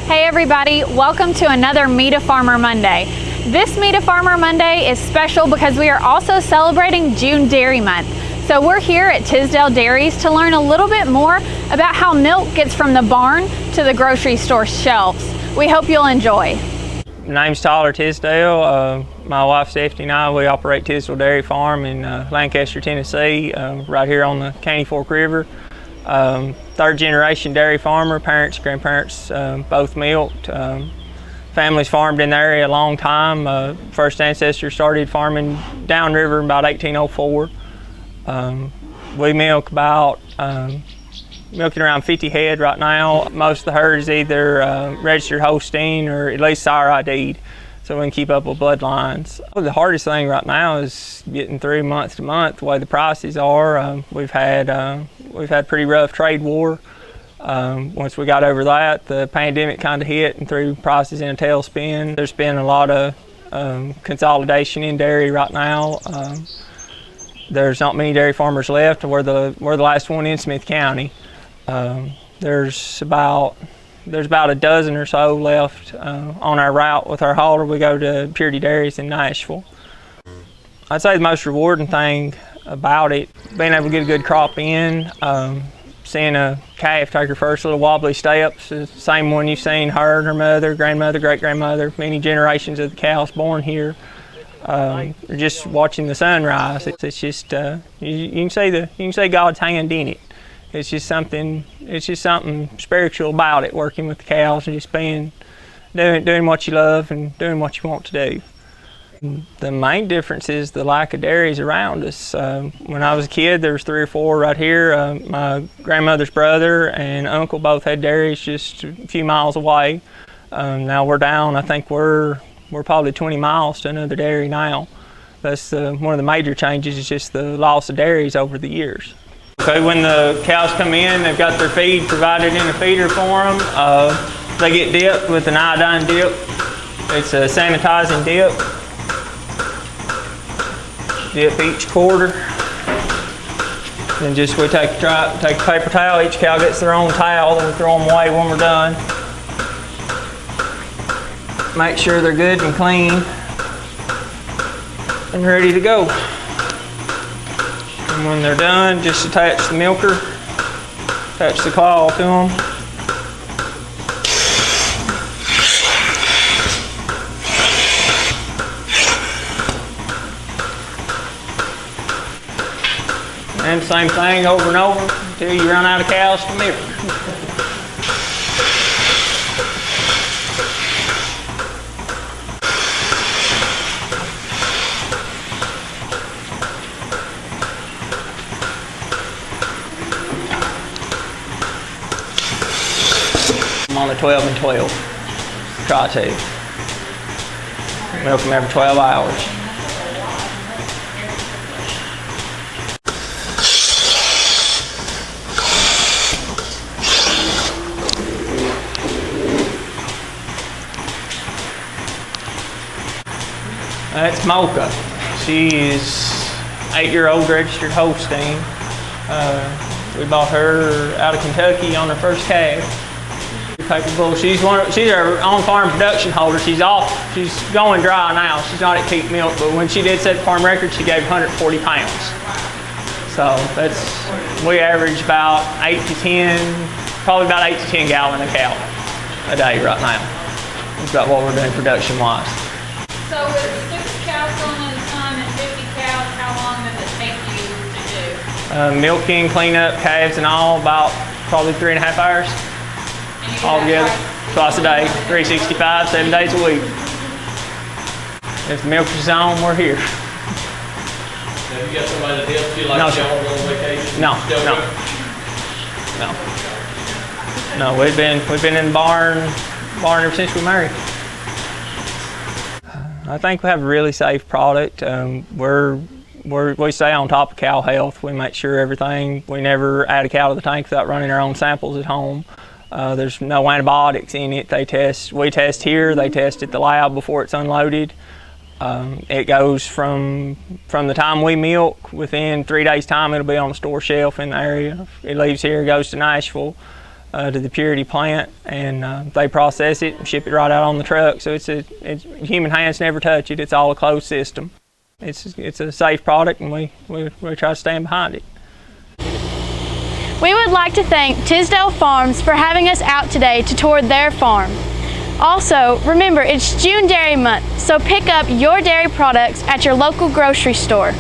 Hey everybody, welcome to another Meet a Farmer Monday. This Meet a Farmer Monday is special because we are also celebrating June Dairy Month. So we're here at Tisdale Dairies to learn a little bit more about how milk gets from the barn to the grocery store shelves. We hope you'll enjoy. My name's Tyler Tisdale. My wife Stephanie and I, we operate Tisdale Dairy Farm in Lancaster, Tennessee, right here on the Caney Fork River. Third generation dairy farmer, parents, grandparents, both milked. Families farmed in the area a long time. First ancestors started farming downriver in about 1804. We milk about milking around 50 head right now. Most of the herd is either registered Holstein or at least sire ID'd, so we can keep up with bloodlines. The hardest thing right now is getting through month to month the way the prices are. We've had pretty rough trade war. Once we got over that, the pandemic kind of hit and threw prices in a tailspin. There's been a lot of consolidation in dairy right now. There's not many dairy farmers left. We're the last one in Smith County. There's about a dozen or so left on our route with our hauler. We go to Purity Dairies in Nashville. I'd say the most rewarding thing about it, being able to get a good crop in, seeing a calf take her first little wobbly steps, the same one you've seen her mother, grandmother, great-grandmother, many generations of the cows born here. Just watching the sunrise, it's just you can say God's hand in it. It's just something spiritual about it, working with the cows and just doing what you love and doing what you want to do. The main difference is the lack of dairies around us. When I was a kid, there was 3 or 4 right here. My grandmother's brother and uncle both had dairies just a few miles away. Now we're down, I think we're probably 20 miles to another dairy now. That's one of the major changes, is just the loss of dairies over the years. Okay, when the cows come in, they've got their feed provided in a feeder for them. They get dipped with an iodine dip. It's a sanitizing dip. Dip each quarter. And just we take a paper towel, each cow gets their own towel, and we throw them away when we're done. Make sure they're good and clean and ready to go. And when they're done, just attach the milker, attach the claw to them. And same thing over and over until you run out of cows to milk. I'm on a 12 and 12. Try to. Milk them every 12 hours. That's Mocha. She is 8-year-old registered Holstein. We bought her out of Kentucky on her first calf. Capable. She's our on-farm production holder. She's going dry now. She's not at peak milk, but when she did set the farm record, she gave 140 pounds. So we average about 8 to 10, probably about 8 to 10 gallon a cow a day right now. That's about what we're doing production-wise. So with 6 cows going in the sun and 50 cows, how long does it take you to do? Milking, cleanup, calves and all, about probably 3.5 hours. All together, twice a day, 365, 7 days a week. If the milk is on, we're here. Have you got somebody that helps you, like No, y'all on vacation? No. We've been in the barn ever since we married. I think we have a really safe product. We stay on top of cow health. We make sure we never add a cow to the tank without running our own samples at home. There's no antibiotics in it. We test here, they test at the lab before it's unloaded. It goes from the time we milk, within 3 days time it'll be on the store shelf in the area. It leaves here, goes to Nashville. to the purity plant, and they process it and ship it right out on the truck. So human hands never touch it. It's all a closed system. It's a safe product, and we try to stand behind it. We would like to thank Tisdale Farms for having us out today to tour their farm. Also, remember, it's June Dairy Month, so pick up your dairy products at your local grocery store.